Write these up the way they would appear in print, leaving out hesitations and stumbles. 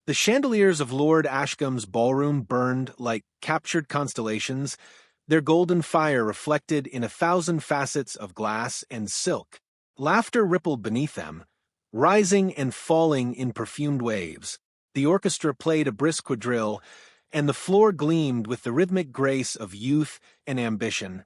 The chandeliers of Lord Ashcombe's ballroom burned like captured constellations, their golden fire reflected in 1,000 facets of glass and silk. Laughter rippled beneath them, rising and falling in perfumed waves. The orchestra played a brisk quadrille, and the floor gleamed with the rhythmic grace of youth and ambition.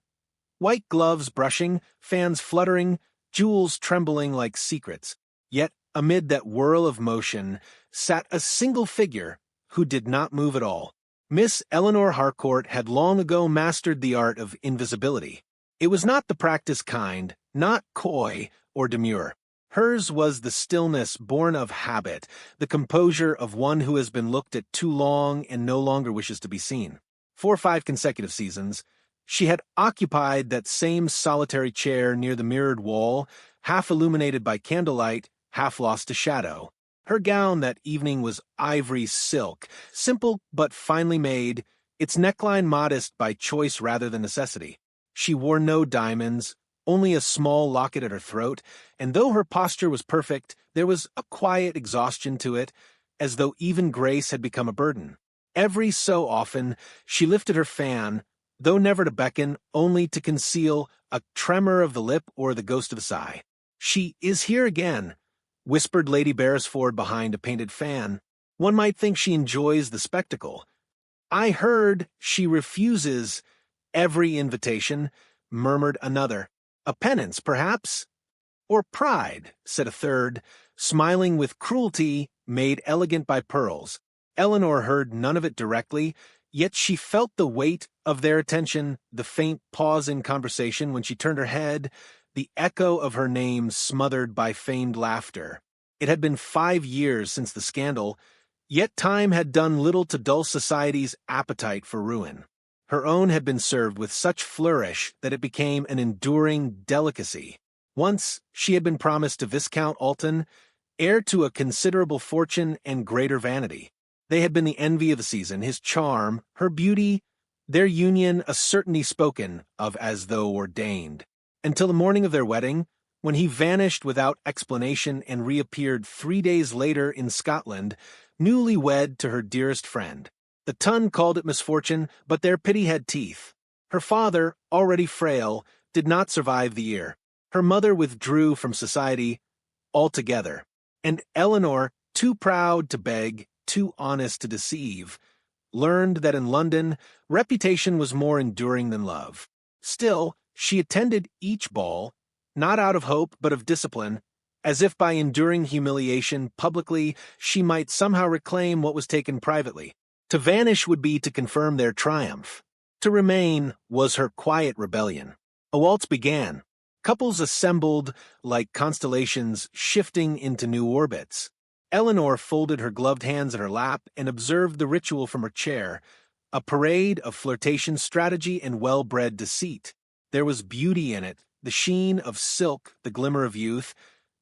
White gloves brushing, fans fluttering, jewels trembling like secrets. Yet, amid that whirl of motion, sat a single figure who did not move at all. Miss Eleanor Harcourt had long ago mastered the art of invisibility. It was not the practiced kind, not coy or demure. Hers was the stillness born of habit, the composure of one who has been looked at too long and no longer wishes to be seen. For 5 consecutive seasons, she had occupied that same solitary chair near the mirrored wall, half illuminated by candlelight, half lost to shadow. Her gown that evening was ivory silk, simple but finely made, its neckline modest by choice rather than necessity. She wore no diamonds, only a small locket at her throat, and though her posture was perfect, there was a quiet exhaustion to it, as though even grace had become a burden. Every so often, she lifted her fan, though never to beckon, only to conceal a tremor of the lip or the ghost of a sigh. "She is here again," whispered Lady Beresford behind a painted fan. "One might think she enjoys the spectacle. I heard she refuses every invitation," murmured another. "A penance, perhaps?" "Or pride," said a third, smiling with cruelty made elegant by pearls. Eleanor heard none of it directly, yet she felt the weight of their attention, the faint pause in conversation when she turned her head, the echo of her name smothered by feigned laughter. It had been 5 years since the scandal, yet time had done little to dull society's appetite for ruin. Her own had been served with such flourish that it became an enduring delicacy. Once she had been promised to Viscount Alton, heir to a considerable fortune and greater vanity. They had been the envy of the season, his charm, her beauty, their union a certainty spoken of as though ordained. Until the morning of their wedding, when he vanished without explanation and reappeared 3 days later in Scotland, newly wed to her dearest friend. The Tun called it misfortune, but their pity had teeth. Her father, already frail, did not survive the year. Her mother withdrew from society altogether, and Eleanor, too proud to beg, too honest to deceive, learned that in London reputation was more enduring than love. Still, she attended each ball, not out of hope but of discipline, as if by enduring humiliation publicly she might somehow reclaim what was taken privately. To vanish would be to confirm their triumph. To remain was her quiet rebellion. A waltz began. Couples assembled like constellations shifting into new orbits. Eleanor folded her gloved hands in her lap and observed the ritual from her chair, a parade of flirtation strategy and well-bred deceit. There was beauty in it, the sheen of silk, the glimmer of youth,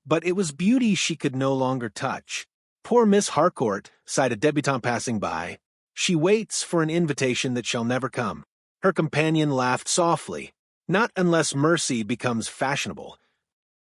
but it was beauty she could no longer touch. "Poor Miss Harcourt," sighed a debutante passing by. "She waits for an invitation that shall never come." Her companion laughed softly. "Not unless mercy becomes fashionable."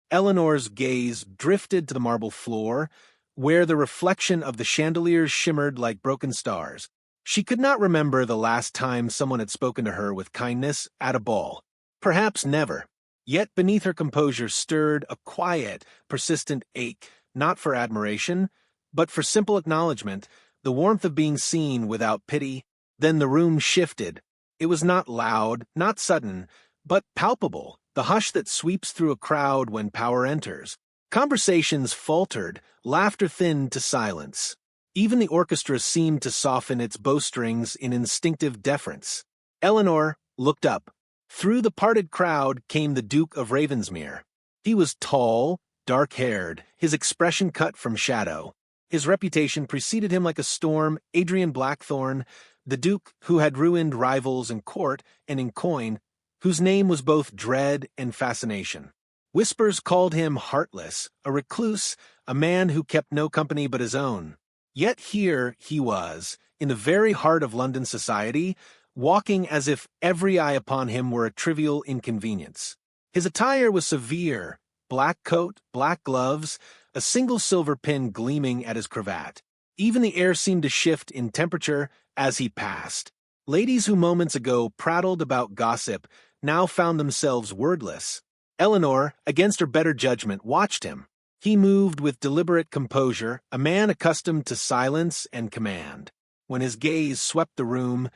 Eleanor's gaze drifted to the marble floor, where the reflection of the chandeliers shimmered like broken stars. She could not remember the last time someone had spoken to her with kindness at a ball. Perhaps never. Yet beneath her composure stirred a quiet, persistent ache, not for admiration, but for simple acknowledgement, the warmth of being seen without pity. Then the room shifted. It was not loud, not sudden, but palpable, the hush that sweeps through a crowd when power enters. Conversations faltered, laughter thinned to silence. Even the orchestra seemed to soften its bowstrings in instinctive deference. Eleanor looked up. Through the parted crowd came the Duke of Ravensmere. He was tall, dark-haired, his expression cut from shadow. His reputation preceded him like a storm. Adrian Blackthorne, the Duke who had ruined rivals in court and in coin, whose name was both dread and fascination. Whispers called him heartless, a recluse, a man who kept no company but his own. Yet here he was, in the very heart of London society, walking as if every eye upon him were a trivial inconvenience. His attire was severe, black coat, black gloves, a single silver pin gleaming at his cravat. Even the air seemed to shift in temperature as he passed. Ladies who moments ago prattled about gossip now found themselves wordless. Eleanor, against her better judgment, watched him. He moved with deliberate composure, a man accustomed to silence and command. When his gaze swept the room,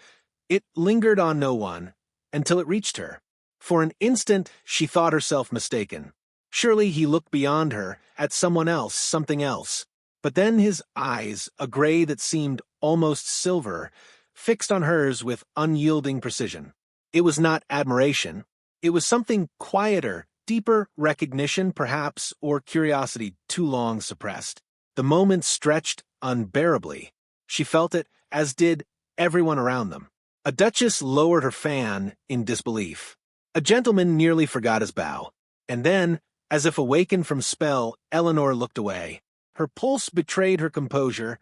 it lingered on no one, until it reached her. For an instant, she thought herself mistaken. Surely he looked beyond her, at someone else, something else. But then his eyes, a gray that seemed almost silver, fixed on hers with unyielding precision. It was not admiration. It was something quieter, deeper recognition, perhaps, or curiosity too long suppressed. The moment stretched unbearably. She felt it, as did everyone around them. A duchess lowered her fan in disbelief. A gentleman nearly forgot his bow. And then, as if awakened from spell, Eleanor looked away. Her pulse betrayed her composure,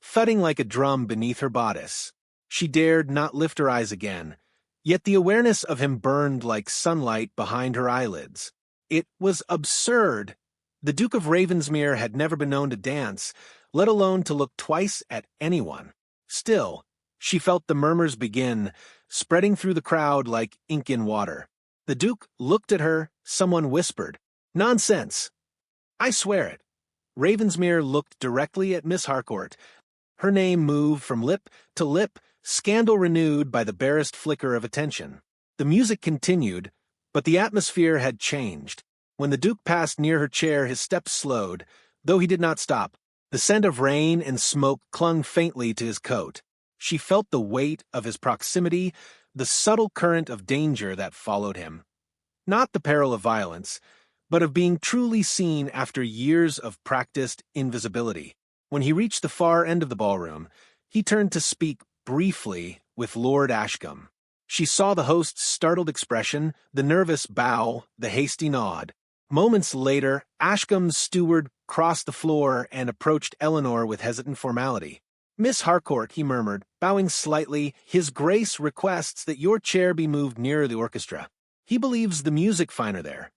thudding like a drum beneath her bodice. She dared not lift her eyes again, yet the awareness of him burned like sunlight behind her eyelids. It was absurd. The Duke of Ravensmere had never been known to dance, let alone to look twice at anyone. Still, she felt the murmurs begin, spreading through the crowd like ink in water. The Duke looked at her, someone whispered, "Nonsense! I swear it." Ravensmere looked directly at Miss Harcourt. Her name moved from lip to lip, scandal renewed by the barest flicker of attention. The music continued, but the atmosphere had changed. When the Duke passed near her chair, his steps slowed, though he did not stop. The scent of rain and smoke clung faintly to his coat. She felt the weight of his proximity, the subtle current of danger that followed him. Not the peril of violence, but of being truly seen after years of practiced invisibility. When he reached the far end of the ballroom, he turned to speak briefly with Lord Ashcombe. She saw the host's startled expression, the nervous bow, the hasty nod. Moments later, Ashcombe's steward crossed the floor and approached Eleanor with hesitant formality. "Miss Harcourt," he murmured, bowing slightly, "His Grace requests that your chair be moved nearer the orchestra. He believes the music finer there."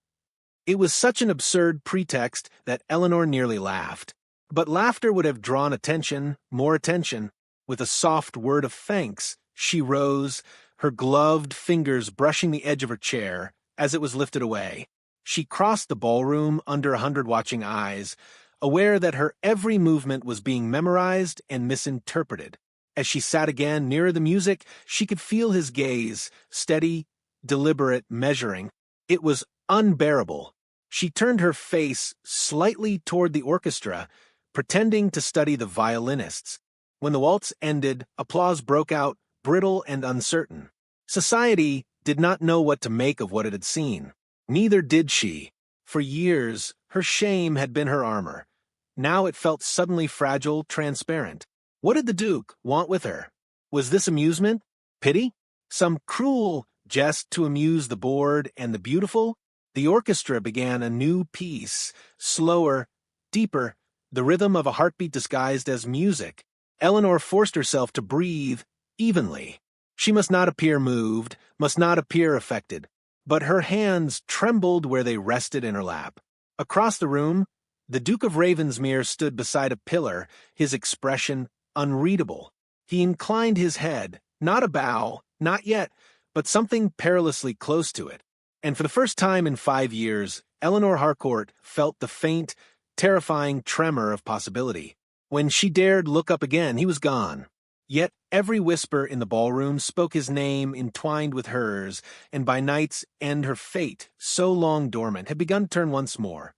It was such an absurd pretext that Eleanor nearly laughed. But laughter would have drawn attention, more attention. With a soft word of thanks, she rose, her gloved fingers brushing the edge of her chair as it was lifted away. She crossed the ballroom under 100 watching eyes, aware that her every movement was being memorized and misinterpreted. As she sat again nearer the music, she could feel his gaze, steady, deliberate, measuring. It was unbearable. She turned her face slightly toward the orchestra, pretending to study the violinists. When the waltz ended, applause broke out, brittle and uncertain. Society did not know what to make of what it had seen. Neither did she. For years, her shame had been her armor. Now it felt suddenly fragile, transparent. What did the Duke want with her? Was this amusement? Pity? Some cruel jest to amuse the bored and the beautiful? The orchestra began a new piece, slower, deeper, the rhythm of a heartbeat disguised as music. Eleanor forced herself to breathe evenly. She must not appear moved, must not appear affected. But her hands trembled where they rested in her lap. Across the room, the Duke of Ravensmere stood beside a pillar, his expression unreadable. He inclined his head, not a bow, not yet, but something perilously close to it. And for the first time in 5 years, Eleanor Harcourt felt the faint, terrifying tremor of possibility. When she dared look up again, he was gone. Yet every whisper in the ballroom spoke his name entwined with hers, and by night's end her fate, so long dormant, had begun to turn once more.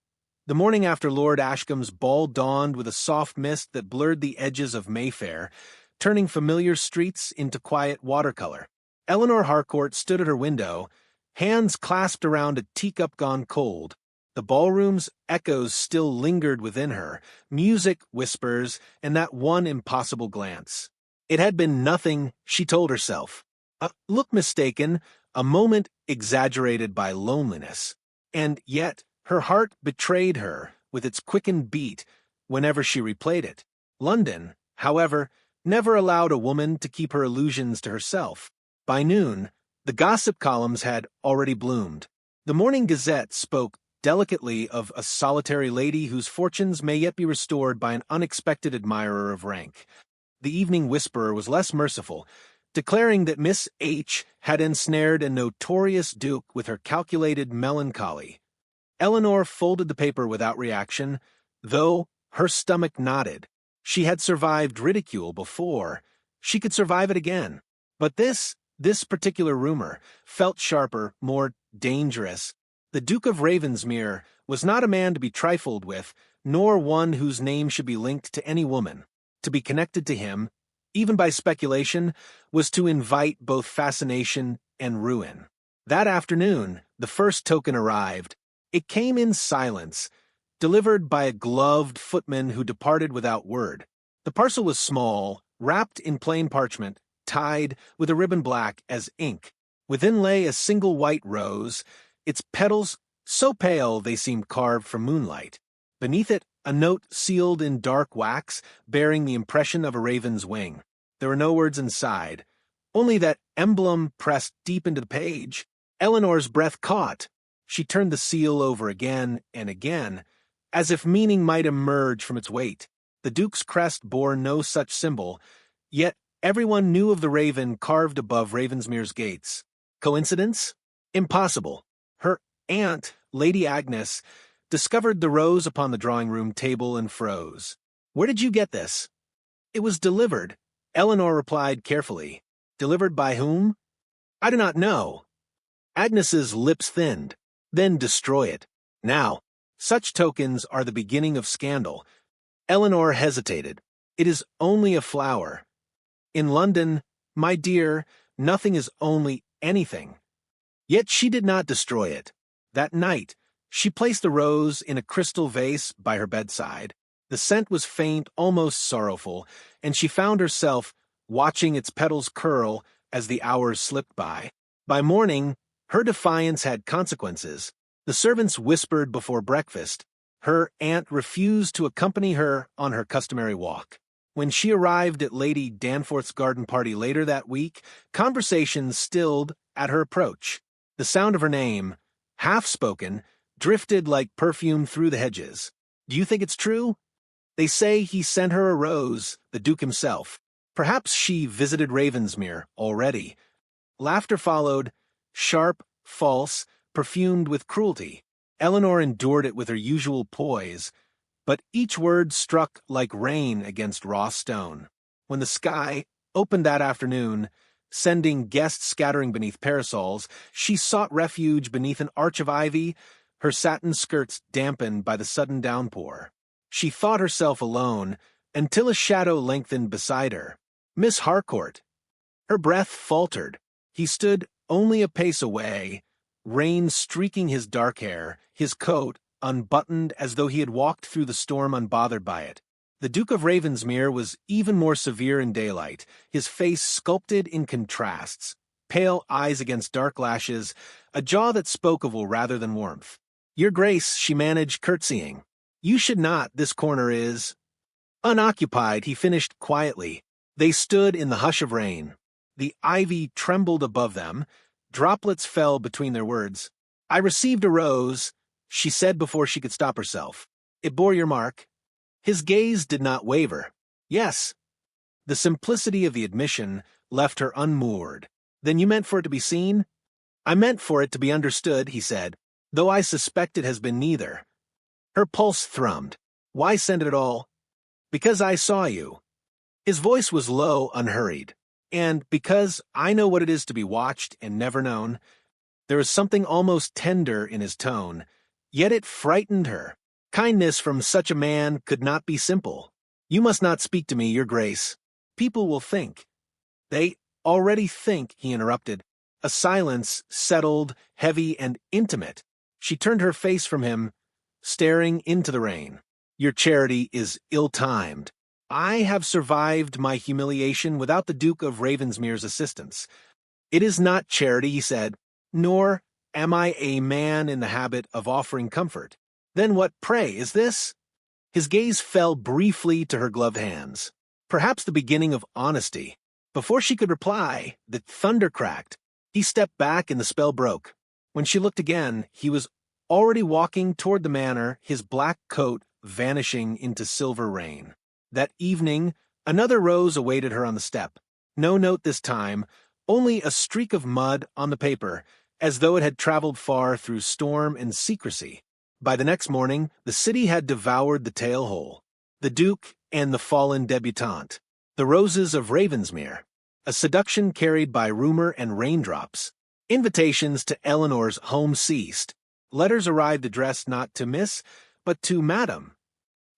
The morning after Lord Ashcombe's ball dawned with a soft mist that blurred the edges of Mayfair, turning familiar streets into quiet watercolor. Eleanor Harcourt stood at her window, hands clasped around a teacup gone cold. The ballroom's echoes still lingered within her, music, whispers, and that one impossible glance. It had been nothing, she told herself. A look mistaken, a moment exaggerated by loneliness. And yet her heart betrayed her with its quickened beat whenever she replayed it. London, however, never allowed a woman to keep her illusions to herself. By noon, the gossip columns had already bloomed. The Morning Gazette spoke delicately of a solitary lady whose fortunes may yet be restored by an unexpected admirer of rank. The evening whisperer was less merciful, declaring that Miss H. had ensnared a notorious duke with her calculated melancholy. Eleanor folded the paper without reaction, though her stomach nodded. She had survived ridicule before. She could survive it again. But this particular rumor felt sharper, more dangerous. The Duke of Ravensmere was not a man to be trifled with, nor one whose name should be linked to any woman. To be connected to him, even by speculation, was to invite both fascination and ruin. That afternoon, the first token arrived. It came in silence, delivered by a gloved footman who departed without word. The parcel was small, wrapped in plain parchment, tied with a ribbon black as ink. Within lay a single white rose, its petals so pale they seemed carved from moonlight. Beneath it, a note sealed in dark wax, bearing the impression of a raven's wing. There were no words inside, only that emblem pressed deep into the page. Eleanor's breath caught. She turned the seal over again and again, as if meaning might emerge from its weight. The Duke's crest bore no such symbol, yet everyone knew of the raven carved above Ravensmere's gates. Coincidence? Impossible. Her aunt, Lady Agnes, discovered the rose upon the drawing-room table and froze. "Where did you get this?" "It was delivered," Eleanor replied carefully. "Delivered by whom?" "I do not know." Agnes's lips thinned. "Then destroy it. Now, such tokens are the beginning of scandal." Eleanor hesitated. "It is only a flower. In London, my dear, nothing is only anything." Yet she did not destroy it. That night, she placed the rose in a crystal vase by her bedside. The scent was faint, almost sorrowful, and she found herself watching its petals curl as the hours slipped by. By morning, her defiance had consequences. The servants whispered before breakfast. Her aunt refused to accompany her on her customary walk. When she arrived at Lady Danforth's garden party later that week, conversation stilled at her approach. The sound of her name, half-spoken, drifted like perfume through the hedges. "Do you think it's true?" "They say he sent her a rose, the Duke himself. Perhaps she visited Ravensmere already." Laughter followed, sharp, false, perfumed with cruelty. Eleanor endured it with her usual poise, but each word struck like rain against raw stone. When the sky opened that afternoon, sending guests scattering beneath parasols, she sought refuge beneath an arch of ivy, her satin skirts dampened by the sudden downpour. She thought herself alone, until a shadow lengthened beside her. Miss Harcourt. Her breath faltered. He stood only a pace away, rain streaking his dark hair, his coat unbuttoned as though he had walked through the storm unbothered by it. The Duke of Ravensmere was even more severe in daylight, his face sculpted in contrasts, pale eyes against dark lashes, a jaw that spoke of will rather than warmth. "Your Grace," she managed, curtsying. "You should not, this corner is—" "Unoccupied," he finished quietly. They stood in the hush of rain. The ivy trembled above them. Droplets fell between their words. "I received a rose," she said before she could stop herself. "It bore your mark." His gaze did not waver. "Yes." The simplicity of the admission left her unmoored. "Then you meant for it to be seen?" "I meant for it to be understood," he said, "though I suspect it has been neither." Her pulse thrummed. "Why send it at all?" "Because I saw you." His voice was low, unhurried. "And because I know what it is to be watched and never known." There was something almost tender in his tone, yet it frightened her. Kindness from such a man could not be simple. "You must not speak to me, Your Grace. People will think." "They already think," he interrupted. A silence settled, heavy and intimate. She turned her face from him, staring into the rain. "Your charity is ill-timed. I have survived my humiliation without the Duke of Ravensmere's assistance." "It is not charity," he said, "nor am I a man in the habit of offering comfort." "Then what, pray, is this?" His gaze fell briefly to her gloved hands. Perhaps the beginning of honesty. Before she could reply, the thunder cracked. He stepped back and the spell broke. When she looked again, he was already walking toward the manor, his black coat vanishing into silver rain. That evening, another rose awaited her on the step. No note this time, only a streak of mud on the paper, as though it had traveled far through storm and secrecy. By the next morning, the city had devoured the tale whole. The Duke and the fallen debutante. The roses of Ravensmere. A seduction carried by rumor and raindrops. Invitations to Eleanor's home ceased. Letters arrived addressed not to Miss, but to Madam.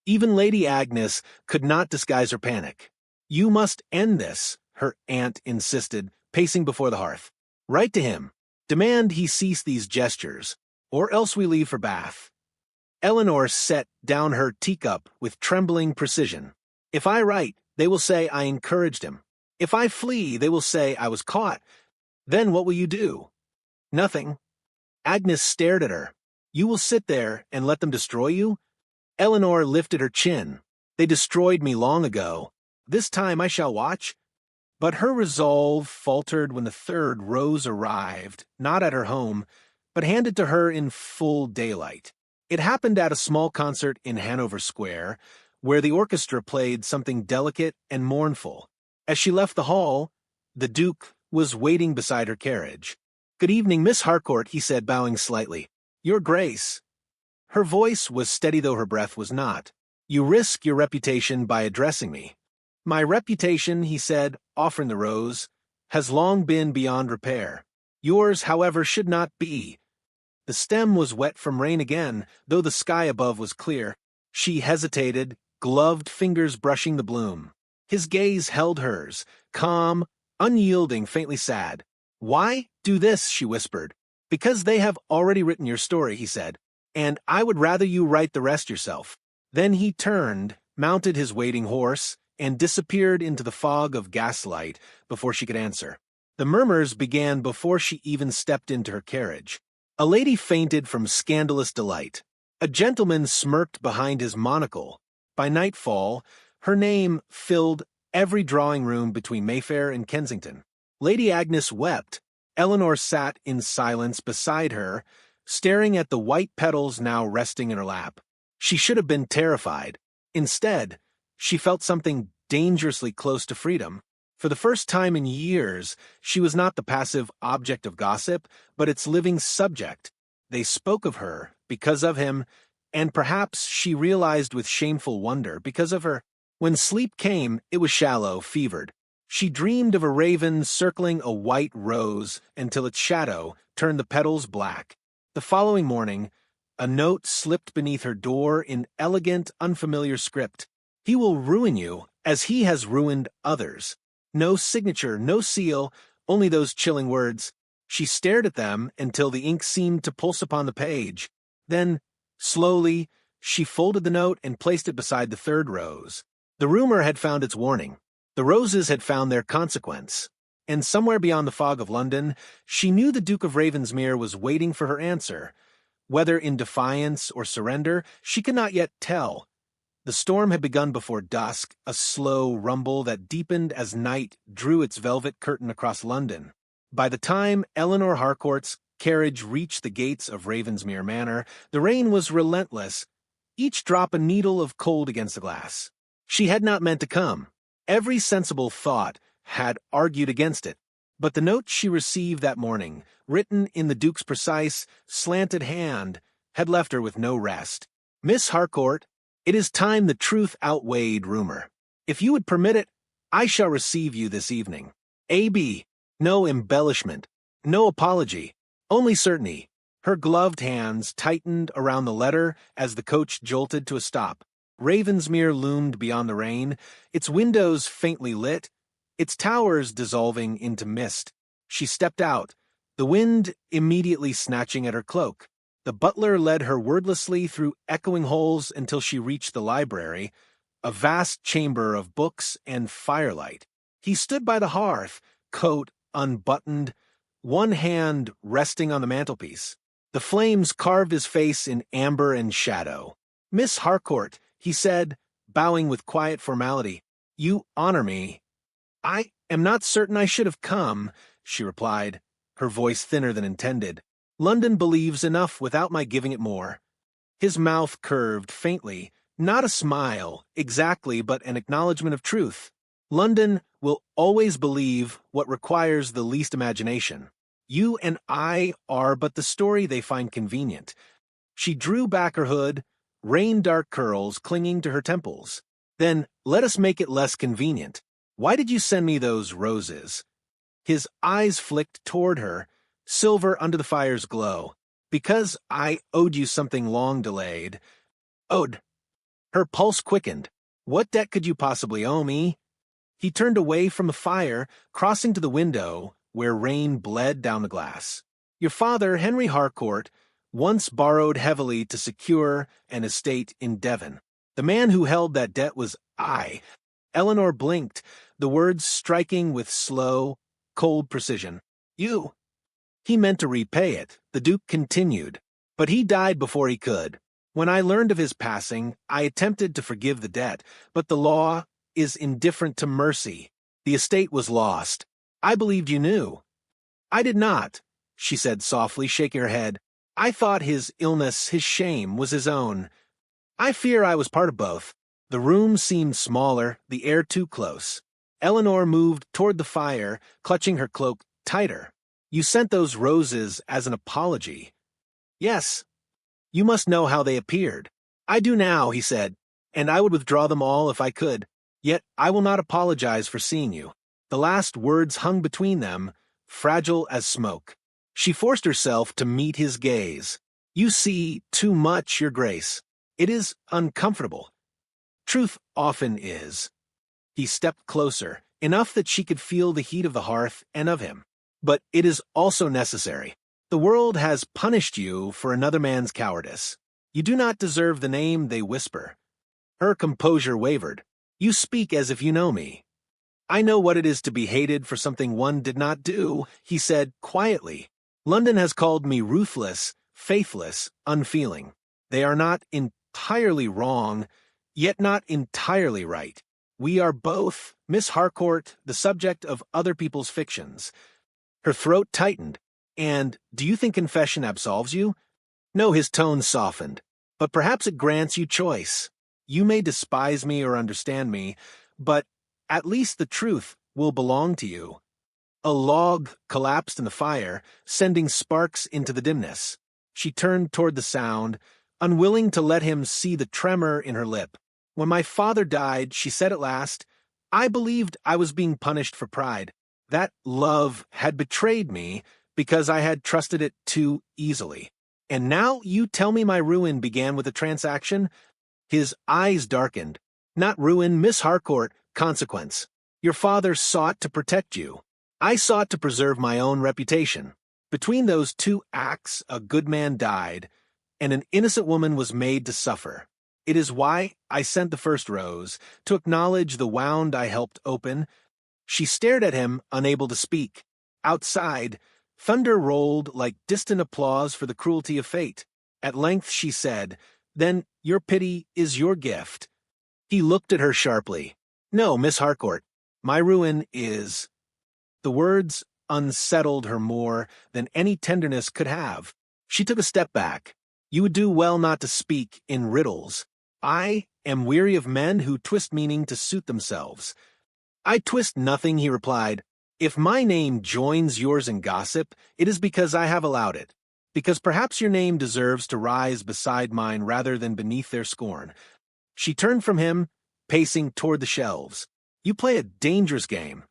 Even Lady Agnes could not disguise her panic. "You must end this," her aunt insisted, pacing before the hearth. "Write to him. Demand he cease these gestures, or else we leave for Bath." Eleanor set down her teacup with trembling precision. "If I write, they will say I encouraged him. If I flee, they will say I was caught. Then what will you do?" "Nothing." Agnes stared at her. "You will sit there and let them destroy you?" Eleanor lifted her chin. "They destroyed me long ago. This time I shall watch." But her resolve faltered when the third rose arrived, not at her home, but handed to her in full daylight. It happened at a small concert in Hanover Square, where the orchestra played something delicate and mournful. As she left the hall, the Duke was waiting beside her carriage. "Good evening, Miss Harcourt," he said, bowing slightly. "Your Grace." Her voice was steady though her breath was not. "You risk your reputation by addressing me." "My reputation," he said, offering the rose, "has long been beyond repair. Yours, however, should not be." The stem was wet from rain again, though the sky above was clear. She hesitated, gloved fingers brushing the bloom. His gaze held hers, calm, unyielding, faintly sad. "Why do this?" she whispered. "Because they have already written your story," he said, "and I would rather you write the rest yourself." Then he turned, mounted his waiting horse, and disappeared into the fog of gaslight before she could answer. The murmurs began before she even stepped into her carriage. A lady fainted from scandalous delight. A gentleman smirked behind his monocle. By nightfall, her name filled every drawing-room between Mayfair and Kensington. Lady Agnes wept. Eleanor sat in silence beside her, staring at the white petals now resting in her lap. She should have been terrified. Instead, she felt something dangerously close to freedom. For the first time in years, she was not the passive object of gossip, but its living subject. They spoke of her, because of him, and perhaps she realized with shameful wonder, because of her. When sleep came, it was shallow, fevered. She dreamed of a raven circling a white rose until its shadow turned the petals black. The following morning, a note slipped beneath her door in elegant, unfamiliar script. "He will ruin you, as he has ruined others." No signature, no seal, only those chilling words. She stared at them until the ink seemed to pulse upon the page. Then, slowly, she folded the note and placed it beside the third rose. The rumor had found its warning. The roses had found their consequence. And somewhere beyond the fog of London, she knew the Duke of Ravensmere was waiting for her answer. Whether in defiance or surrender, she could not yet tell. The storm had begun before dusk, a slow rumble that deepened as night drew its velvet curtain across London. By the time Eleanor Harcourt's carriage reached the gates of Ravensmere Manor, the rain was relentless, each drop a needle of cold against the glass. She had not meant to come. Every sensible thought had argued against it. But the note she received that morning, written in the Duke's precise, slanted hand, had left her with no rest. "Miss Harcourt, it is time the truth outweighed rumor. If you would permit it, I shall receive you this evening. A.B. No embellishment, no apology, only certainty." Her gloved hands tightened around the letter as the coach jolted to a stop. Ravensmere loomed beyond the rain, its windows faintly lit, its towers dissolving into mist. She stepped out, the wind immediately snatching at her cloak. The butler led her wordlessly through echoing holes until she reached the library, a vast chamber of books and firelight. He stood by the hearth, coat unbuttoned, one hand resting on the mantelpiece. The flames carved his face in amber and shadow. "Miss Harcourt," he said, bowing with quiet formality, "you honor me." "I am not certain I should have come," she replied, her voice thinner than intended. London believes enough without my giving it more. His mouth curved faintly, not a smile, exactly, but an acknowledgement of truth. London will always believe what requires the least imagination. You and I are but the story they find convenient. She drew back her hood, rain-dark curls clinging to her temples. Then let us make it less convenient. Why did you send me those roses? His eyes flicked toward her, silver under the fire's glow. Because I owed you something long delayed. Owed. Her pulse quickened. What debt could you possibly owe me? He turned away from the fire, crossing to the window, where rain bled down the glass. Your father, Henry Harcourt, once borrowed heavily to secure an estate in Devon. The man who held that debt was I. Eleanor blinked, the words striking with slow, cold precision. You. He meant to repay it, the Duke continued, but he died before he could. When I learned of his passing, I attempted to forgive the debt, but the law is indifferent to mercy. The estate was lost. I believed you knew. I did not, she said softly, shaking her head. I thought his illness, his shame, was his own. I fear I was part of both. The room seemed smaller, the air too close. Eleanor moved toward the fire, clutching her cloak tighter. You sent those roses as an apology. Yes. You must know how they appeared. I do now, he said, and I would withdraw them all if I could. Yet I will not apologize for seeing you. The last words hung between them, fragile as smoke. She forced herself to meet his gaze. You see too much, Your Grace. It is uncomfortable. Truth often is. He stepped closer, enough that she could feel the heat of the hearth and of him. But it is also necessary. The world has punished you for another man's cowardice. You do not deserve the name they whisper. Her composure wavered. You speak as if you know me. I know what it is to be hated for something one did not do, he said quietly. London has called me ruthless, faithless, unfeeling. They are not entirely wrong, yet not entirely right. We are both, Miss Harcourt, the subject of other people's fictions. Her throat tightened. And do you think confession absolves you? No, his tone softened. But perhaps it grants you choice. You may despise me or understand me, but at least the truth will belong to you. A log collapsed in the fire, sending sparks into the dimness. She turned toward the sound, unwilling to let him see the tremor in her lip. When my father died, she said at last, I believed I was being punished for pride. That love had betrayed me because I had trusted it too easily. And now you tell me my ruin began with a transaction? His eyes darkened. Not ruin, Miss Harcourt, consequence. Your father sought to protect you. I sought to preserve my own reputation. Between those two acts, a good man died, and an innocent woman was made to suffer. It is why I sent the first rose, to acknowledge the wound I helped open. She stared at him, unable to speak. Outside, thunder rolled like distant applause for the cruelty of fate. At length she said, Then your pity is your gift. He looked at her sharply. No, Miss Harcourt, my ruin is... The words unsettled her more than any tenderness could have. She took a step back. You would do well not to speak in riddles. I am weary of men who twist meaning to suit themselves. I twist nothing, he replied. If my name joins yours in gossip, it is because I have allowed it. Because perhaps your name deserves to rise beside mine rather than beneath their scorn. She turned from him, pacing toward the shelves. You play a dangerous game.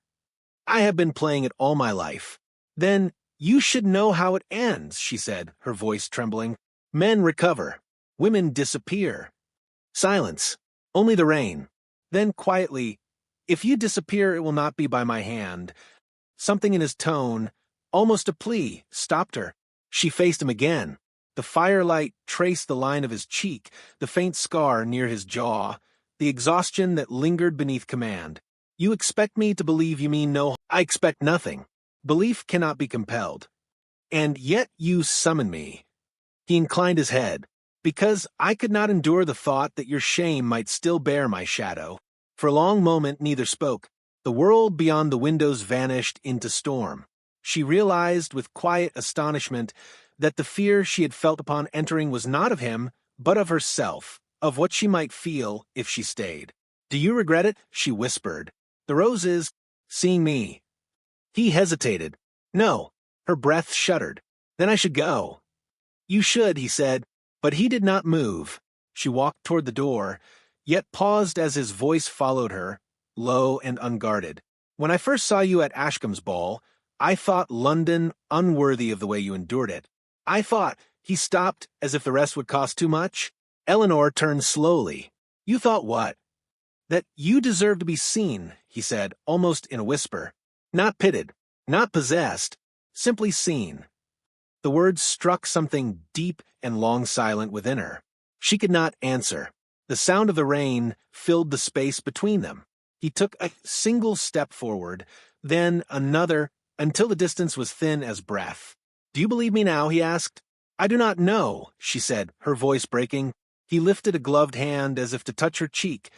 I have been playing it all my life. Then you should know how it ends, she said, her voice trembling. Men recover. Women disappear. Silence. Only the rain. Then quietly, if you disappear, it will not be by my hand. Something in his tone, almost a plea, stopped her. She faced him again. The firelight traced the line of his cheek, the faint scar near his jaw, the exhaustion that lingered beneath command. You expect me to believe you mean no. I expect nothing. Belief cannot be compelled. And yet you summon me. He inclined his head. Because I could not endure the thought that your shame might still bear my shadow. For a long moment neither spoke. The world beyond the windows vanished into storm. She realized with quiet astonishment that the fear she had felt upon entering was not of him, but of herself, of what she might feel if she stayed. "Do you regret it?" she whispered. "The roses, seeing me." He hesitated. "No." Her breath shuddered. "Then I should go." "You should," he said, but he did not move. She walked toward the door, yet paused as his voice followed her, low and unguarded. "When I first saw you at Ashcombe's ball, I thought London unworthy of the way you endured it. I thought—" He stopped, as if the rest would cost too much. Eleanor turned slowly. "You thought what?" "That you deserved to be seen," he said, almost in a whisper. "Not pitted, not possessed, simply seen." The words struck something deep and long silent within her. She could not answer. The sound of the rain filled the space between them. He took a single step forward, then another, until the distance was thin as breath. "Do you believe me now?" he asked. "I do not know," she said, her voice breaking. He lifted a gloved hand as if to touch her cheek,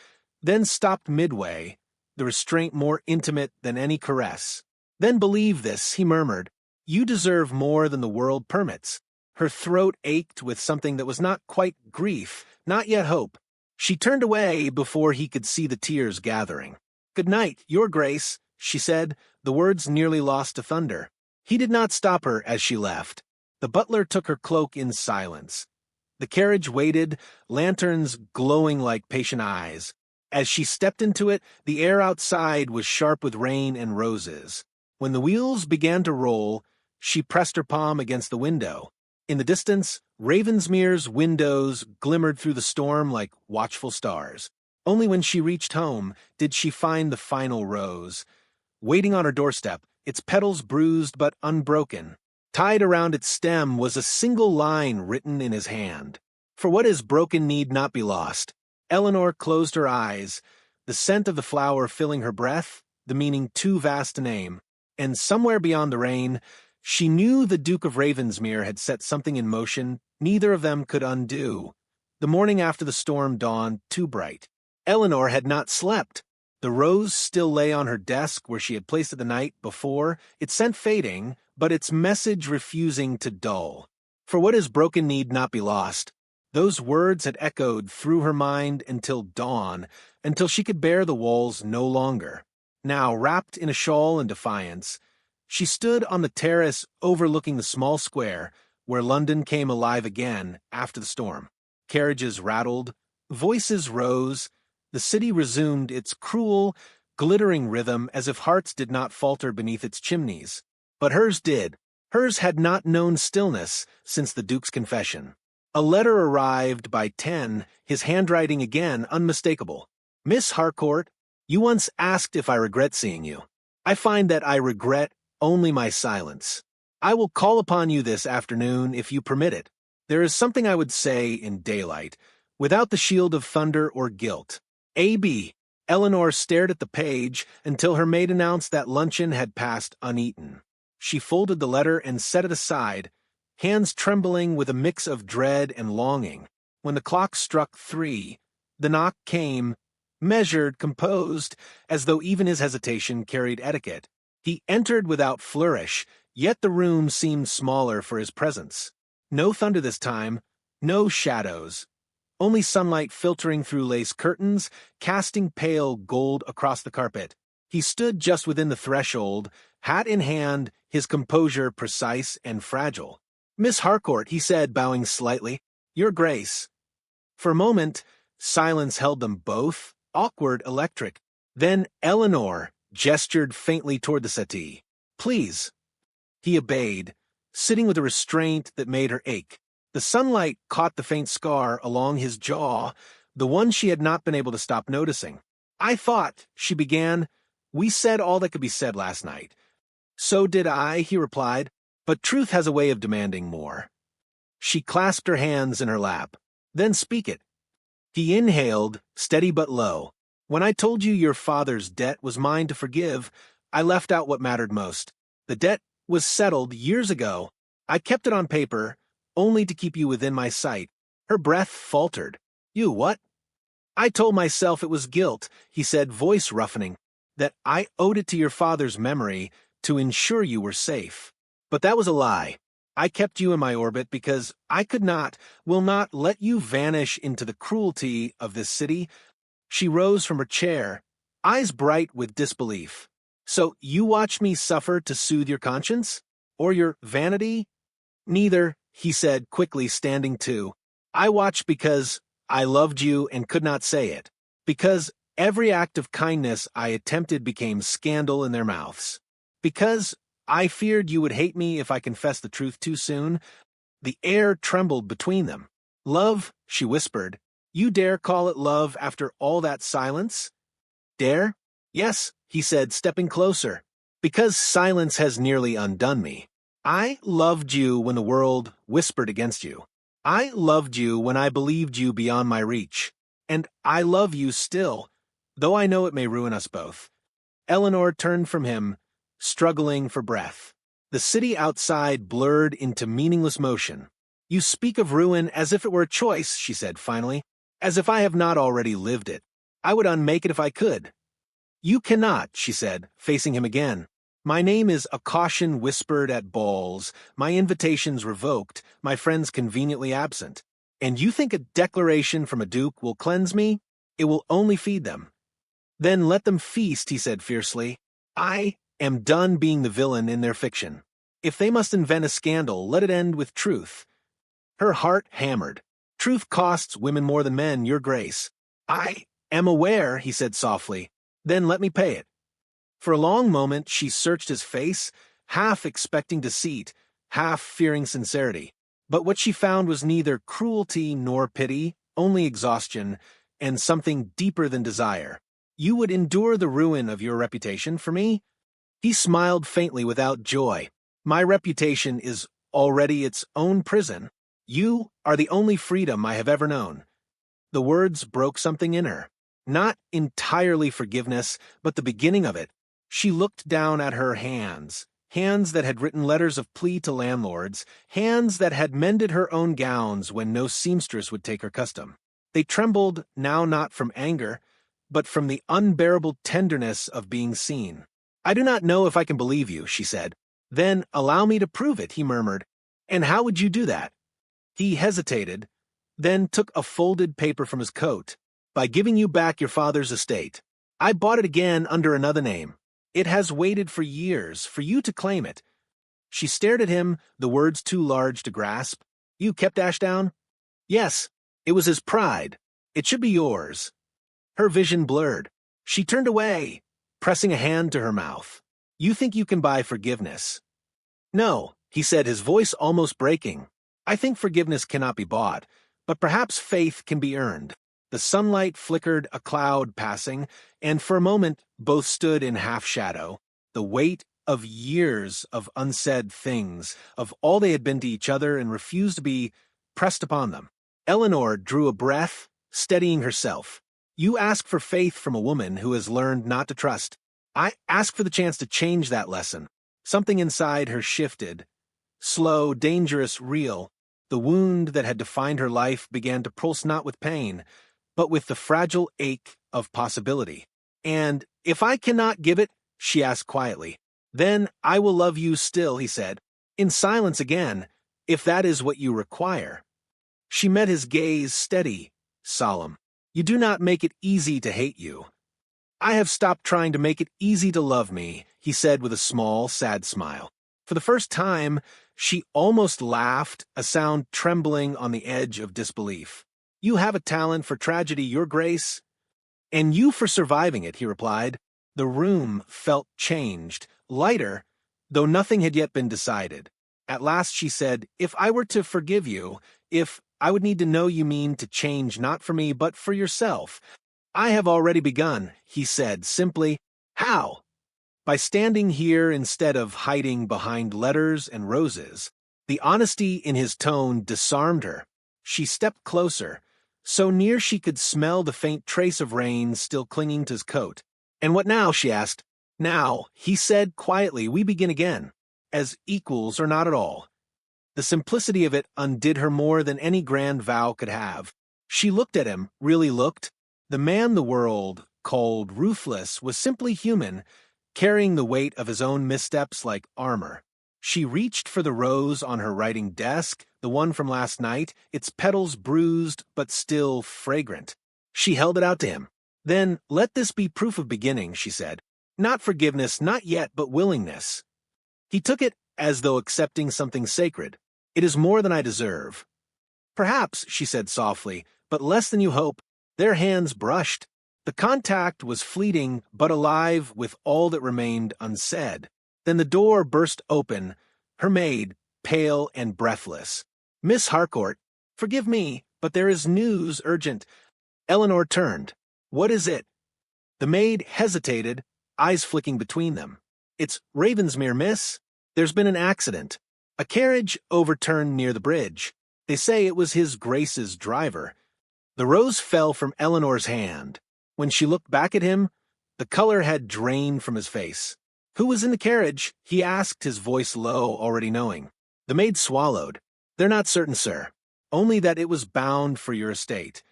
then stopped midway, the restraint more intimate than any caress. "Then believe this," he murmured. "You deserve more than the world permits." Her throat ached with something that was not quite grief, not yet hope. She turned away before he could see the tears gathering. "Good night, Your Grace," she said, the words nearly lost to thunder. He did not stop her as she left. The butler took her cloak in silence. The carriage waited, lanterns glowing like patient eyes. As she stepped into it, the air outside was sharp with rain and roses. When the wheels began to roll, she pressed her palm against the window. In the distance, Ravensmere's windows glimmered through the storm like watchful stars. Only when she reached home did she find the final rose, waiting on her doorstep, its petals bruised but unbroken. Tied around its stem was a single line written in his hand. "For what is broken need not be lost." Eleanor closed her eyes, the scent of the flower filling her breath, the meaning too vast to name. And somewhere beyond the rain, she knew the Duke of Ravensmere had set something in motion neither of them could undo. The morning after the storm dawned too bright. Eleanor had not slept. The rose still lay on her desk where she had placed it the night before, its scent fading, but its message refusing to dull. "For what is broken need not be lost." Those words had echoed through her mind until dawn, until she could bear the walls no longer. Now, wrapped in a shawl and defiance, she stood on the terrace overlooking the small square where London came alive again after the storm. Carriages rattled, voices rose, the city resumed its cruel, glittering rhythm as if hearts did not falter beneath its chimneys. But hers did. Hers had not known stillness since the Duke's confession. A letter arrived by 10, his handwriting again unmistakable. "Miss Harcourt, you once asked if I regret seeing you. I find that I regret only my silence. I will call upon you this afternoon if you permit it. There is something I would say in daylight, without the shield of thunder or guilt. A.B." Eleanor stared at the page until her maid announced that luncheon had passed uneaten. She folded the letter and set it aside, hands trembling with a mix of dread and longing. When the clock struck 3, the knock came, measured, composed, as though even his hesitation carried etiquette. He entered without flourish, yet the room seemed smaller for his presence. No thunder this time, no shadows. Only sunlight filtering through lace curtains, casting pale gold across the carpet. He stood just within the threshold, hat in hand, his composure precise and fragile. "Miss Harcourt," he said, bowing slightly, "Your Grace." For a moment, silence held them both, awkward, electric. Then Eleanor gestured faintly toward the settee. "Please." He obeyed, sitting with a restraint that made her ache. The sunlight caught the faint scar along his jaw, the one she had not been able to stop noticing. "I thought," she began, "we said all that could be said last night." "So did I," he replied, "but truth has a way of demanding more." She clasped her hands in her lap. "Then speak it." He inhaled, steady but low. "When I told you your father's debt was mine to forgive, I left out what mattered most. The debt was settled years ago. I kept it on paper, only to keep you within my sight." Her breath faltered. "You what?" "I told myself it was guilt," he said, voice roughening, "that I owed it to your father's memory to ensure you were safe. But that was a lie. I kept you in my orbit because I will not let you vanish into the cruelty of this city. She rose from her chair, eyes bright with disbelief. So you watch me suffer to soothe your conscience? Or your vanity? Neither, he said, quickly standing too. I watched because I loved you and could not say it. Because every act of kindness I attempted became scandal in their mouths. Because I feared you would hate me if I confessed the truth too soon. The air trembled between them. Love, she whispered. You dare call it love after all that silence? Dare? Yes, he said, stepping closer. Because silence has nearly undone me. I loved you when the world whispered against you. I loved you when I believed you beyond my reach. And I love you still, though I know it may ruin us both. Eleanor turned from him, struggling for breath. The city outside blurred into meaningless motion. You speak of ruin as if it were a choice, she said finally, as if I have not already lived it. I would unmake it if I could. You cannot, she said, facing him again. My name is a caution whispered at balls, my invitations revoked, my friends conveniently absent. And you think a declaration from a duke will cleanse me? It will only feed them. Then let them feast, he said fiercely. I am done being the villain in their fiction. If they must invent a scandal, let it end with truth. Her heart hammered. Truth costs women more than men, your grace. I am aware, he said softly. Then let me pay it. For a long moment she searched his face, half expecting deceit, half fearing sincerity. But what she found was neither cruelty nor pity, only exhaustion, and something deeper than desire. You would endure the ruin of your reputation for me? He smiled faintly without joy. My reputation is already its own prison. You are the only freedom I have ever known. The words broke something in her. Not entirely forgiveness, but the beginning of it. She looked down at her hands, hands that had written letters of plea to landlords, hands that had mended her own gowns when no seamstress would take her custom. They trembled now not from anger, but from the unbearable tenderness of being seen. I do not know if I can believe you, she said. Then allow me to prove it, he murmured. And how would you do that? He hesitated, then took a folded paper from his coat. By giving you back your father's estate. I bought it again under another name. It has waited for years for you to claim it. She stared at him, the words too large to grasp. You kept Ashdown? Yes, it was his pride. It should be yours. Her vision blurred. She turned away, pressing a hand to her mouth. You think you can buy forgiveness? No, he said, his voice almost breaking. I think forgiveness cannot be bought, but perhaps faith can be earned. The sunlight flickered a cloud passing, and for a moment both stood in half-shadow. The weight of years of unsaid things, of all they had been to each other and refused to be, pressed upon them. Eleanor drew a breath, steadying herself. You ask for faith from a woman who has learned not to trust. I ask for the chance to change that lesson. Something inside her shifted. Slow, dangerous, real. The wound that had defined her life began to pulse not with pain, but with the fragile ache of possibility. And if I cannot give it, she asked quietly, then I will love you still, he said, in silence again, if that is what you require. She met his gaze steady, solemn. You do not make it easy to hate you. I have stopped trying to make it easy to love me, he said with a small, sad smile. For the first time, she almost laughed, a sound trembling on the edge of disbelief. You have a talent for tragedy, your grace. And you for surviving it, he replied. The room felt changed, lighter, though nothing had yet been decided. At last she said, if I were to forgive you, I would need to know you mean to change not for me, but for yourself. I have already begun, he said simply. How? By standing here instead of hiding behind letters and roses. The honesty in his tone disarmed her. She stepped closer, so near she could smell the faint trace of rain still clinging to his coat. And what now? She asked. Now, he said quietly, we begin again, as equals or not at all. The simplicity of it undid her more than any grand vow could have. She looked at him, really looked. The man the world called ruthless was simply human, carrying the weight of his own missteps like armor. She reached for the rose on her writing desk, the one from last night, its petals bruised but still fragrant. She held it out to him. Then, let this be proof of beginning, she said. Not forgiveness, not yet, but willingness. He took it as though accepting something sacred. It is more than I deserve. Perhaps, she said softly, but less than you hope. Their hands brushed. The contact was fleeting, but alive with all that remained unsaid. Then the door burst open, her maid, pale and breathless. Miss Harcourt, forgive me, but there is news urgent. Eleanor turned. What is it? The maid hesitated, eyes flicking between them. It's Ravensmere, miss. There's been an accident. A carriage overturned near the bridge. They say it was his Grace's driver. The rose fell from Eleanor's hand. When she looked back at him, the color had drained from his face. Who was in the carriage? He asked, his voice low, already knowing. The maid swallowed. They're not certain, sir. Only that it was bound for your estate.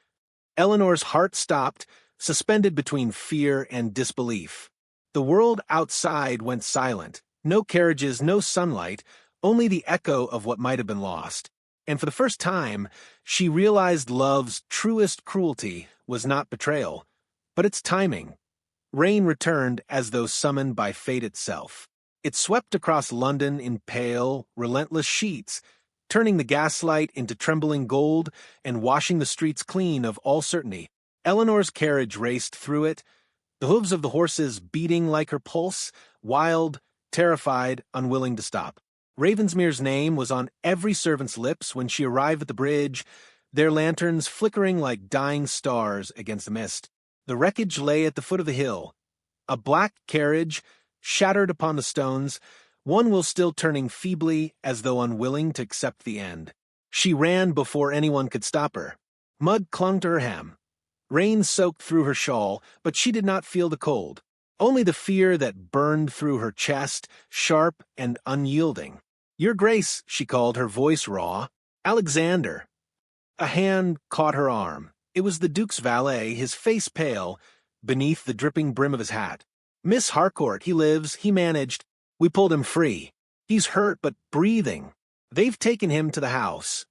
Eleanor's heart stopped, suspended between fear and disbelief. The world outside went silent. No carriages, no sunlight, only the echo of what might have been lost. And for the first time, she realized love's truest cruelty was not betrayal, but its timing. Rain returned as though summoned by fate itself. It swept across London in pale, relentless sheets, turning the gaslight into trembling gold and washing the streets clean of all certainty. Eleanor's carriage raced through it, the hooves of the horses beating like her pulse, wild, terrified, unwilling to stop. Ravensmere's name was on every servant's lips when she arrived at the bridge, their lanterns flickering like dying stars against the mist. The wreckage lay at the foot of the hill. A black carriage, shattered upon the stones, one wheel still turning feebly as though unwilling to accept the end. She ran before anyone could stop her. Mud clung to her hem. Rain soaked through her shawl, but she did not feel the cold. Only the fear that burned through her chest, sharp and unyielding. Your Grace, she called, her voice raw. Alexander. A hand caught her arm. It was the Duke's valet, his face pale, beneath the dripping brim of his hat. Miss Harcourt, he lives, he managed. We pulled him free. He's hurt, but breathing. They've taken him to the house.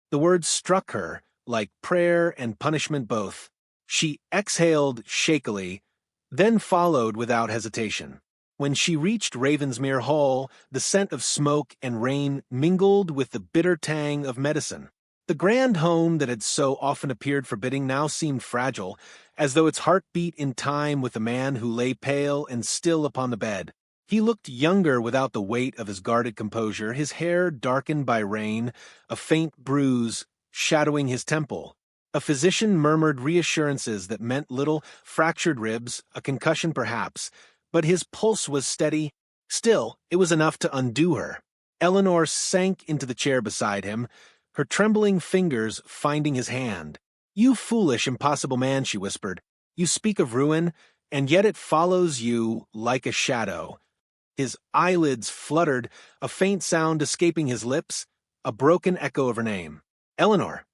The words struck her, like prayer and punishment both. She exhaled shakily, then followed without hesitation. When she reached Ravensmere Hall, the scent of smoke and rain mingled with the bitter tang of medicine. The grand home that had so often appeared forbidding now seemed fragile, as though its heart beat in time with the man who lay pale and still upon the bed. He looked younger without the weight of his guarded composure, his hair darkened by rain, a faint bruise shadowing his temple. A physician murmured reassurances that meant little, fractured ribs, a concussion perhaps, but his pulse was steady. Still, it was enough to undo her. Eleanor sank into the chair beside him, her trembling fingers finding his hand. You foolish, impossible man, she whispered. You speak of ruin, and yet it follows you like a shadow. His eyelids fluttered, a faint sound escaping his lips, a broken echo of her name. Eleanor.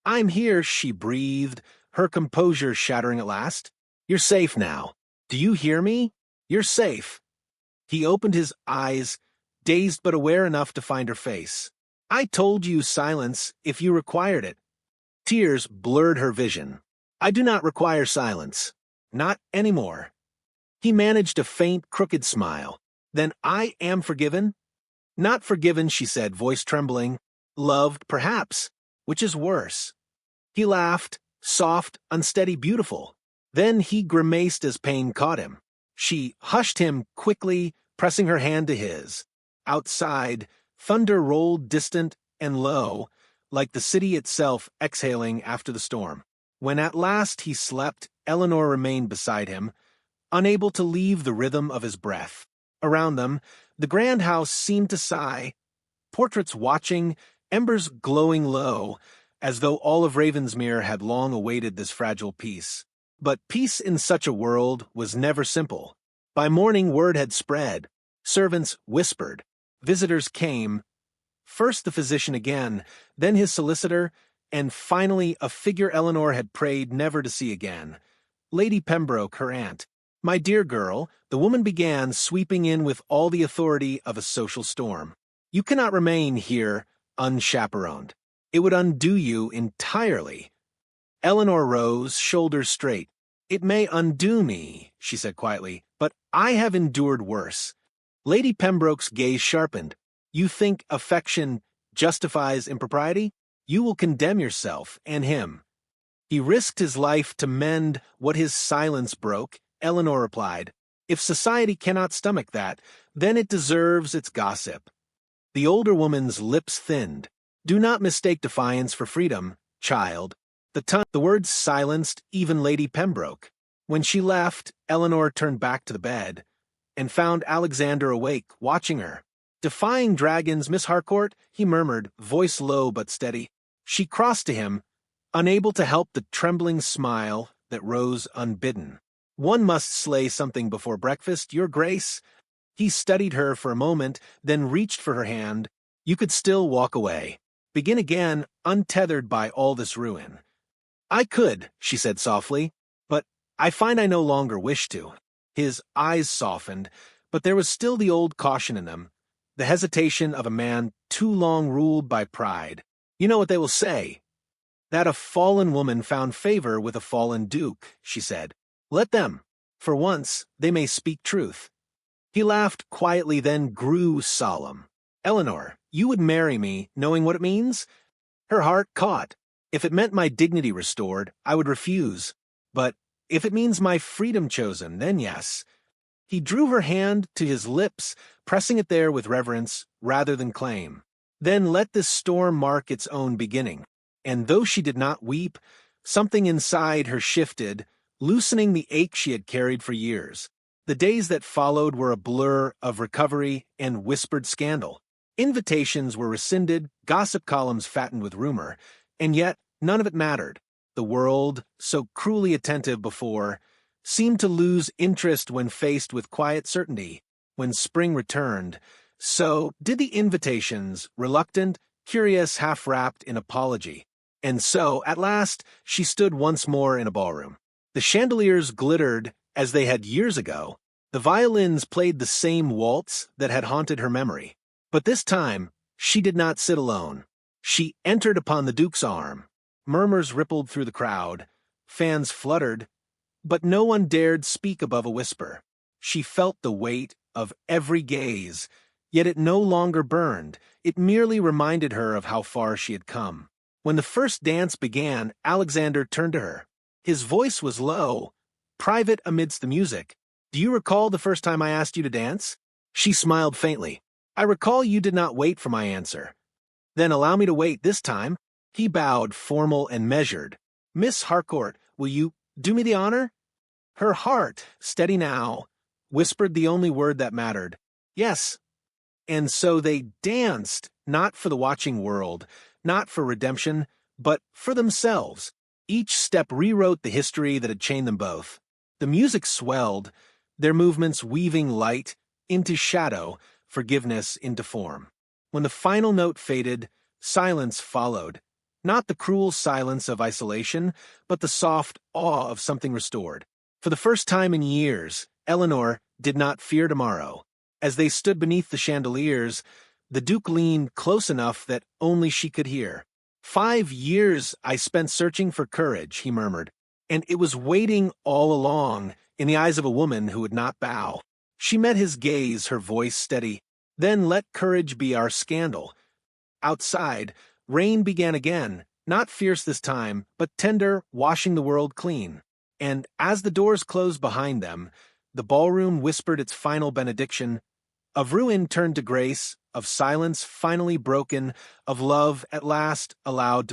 I'm here, she breathed, her composure shattering at last. You're safe now. Do you hear me? You're safe. He opened his eyes, dazed but aware enough to find her face. I told you silence if you required it. Tears blurred her vision. I do not require silence. Not anymore. He managed a faint, crooked smile. Then I am forgiven? Not forgiven, she said, voice trembling. Loved, perhaps. Which is worse? He laughed, soft, unsteady, beautiful. Then he grimaced as pain caught him. She hushed him quickly, pressing her hand to his. Outside, thunder rolled distant and low, like the city itself exhaling after the storm. When at last he slept, Eleanor remained beside him, unable to leave the rhythm of his breath. Around them, the grand house seemed to sigh, portraits watching, embers glowing low, as though all of Ravensmere had long awaited this fragile peace. But peace in such a world was never simple. By morning word had spread. Servants whispered. Visitors came. First the physician again, then his solicitor, and finally a figure Eleanor had prayed never to see again. Lady Pembroke, her aunt. My dear girl, the woman began, sweeping in with all the authority of a social storm. You cannot remain here unchaperoned. It would undo you entirely. Eleanor rose, shoulders straight. It may undo me, she said quietly, but I have endured worse. Lady Pembroke's gaze sharpened. You think affection justifies impropriety? You will condemn yourself and him. He risked his life to mend what his silence broke, Eleanor replied. If society cannot stomach that, then it deserves its gossip. The older woman's lips thinned. Do not mistake defiance for freedom, child. The words silenced even Lady Pembroke. When she left, Eleanor turned back to the bed and found Alexander awake, watching her. Defying dragons, Miss Harcourt, he murmured, voice low but steady. She crossed to him, unable to help the trembling smile that rose unbidden. One must slay something before breakfast, your grace. He studied her for a moment, then reached for her hand. You could still walk away. Begin again, untethered by all this ruin. I could, she said softly, but I find I no longer wish to. His eyes softened, but there was still the old caution in them, the hesitation of a man too long ruled by pride. You know what they will say. That a fallen woman found favor with a fallen duke, she said. Let them. For once, they may speak truth. He laughed quietly, then grew solemn. Eleanor, you would marry me, knowing what it means? Her heart caught. If it meant my dignity restored, I would refuse. But if it means my freedom chosen, then yes. He drew her hand to his lips, pressing it there with reverence rather than claim. Then let this storm mark its own beginning. And though she did not weep, something inside her shifted, loosening the ache she had carried for years. The days that followed were a blur of recovery and whispered scandal. Invitations were rescinded, gossip columns fattened with rumor, and yet none of it mattered. The world, so cruelly attentive before, seemed to lose interest when faced with quiet certainty. When spring returned, so did the invitations, reluctant, curious, half-wrapped in apology. And so, at last, she stood once more in a ballroom. The chandeliers glittered as they had years ago. The violins played the same waltz that had haunted her memory. But this time, she did not sit alone. She entered upon the Duke's arm. Murmurs rippled through the crowd. Fans fluttered, but no one dared speak above a whisper. She felt the weight of every gaze, yet it no longer burned. It merely reminded her of how far she had come. When the first dance began, Alexander turned to her. His voice was low, private amidst the music. Do you recall the first time I asked you to dance? She smiled faintly. I recall you did not wait for my answer. Then allow me to wait this time. He bowed, formal and measured. Miss Harcourt, will you do me the honor? Her heart, steady now, whispered the only word that mattered. Yes. And so they danced, not for the watching world, not for redemption, but for themselves. Each step rewrote the history that had chained them both. The music swelled, their movements weaving light into shadow, forgiveness into form. When the final note faded, silence followed. Not the cruel silence of isolation, but the soft awe of something restored. For the first time in years, Eleanor did not fear tomorrow. As they stood beneath the chandeliers, the Duke leaned close enough that only she could hear. 5 years I spent searching for courage, he murmured, and it was waiting all along in the eyes of a woman who would not bow. She met his gaze, her voice steady. Then let courage be our scandal. Outside, rain began again, not fierce this time, but tender, washing the world clean. And as the doors closed behind them, the ballroom whispered its final benediction. Of ruin turned to grace, of silence finally broken, of love at last allowed to be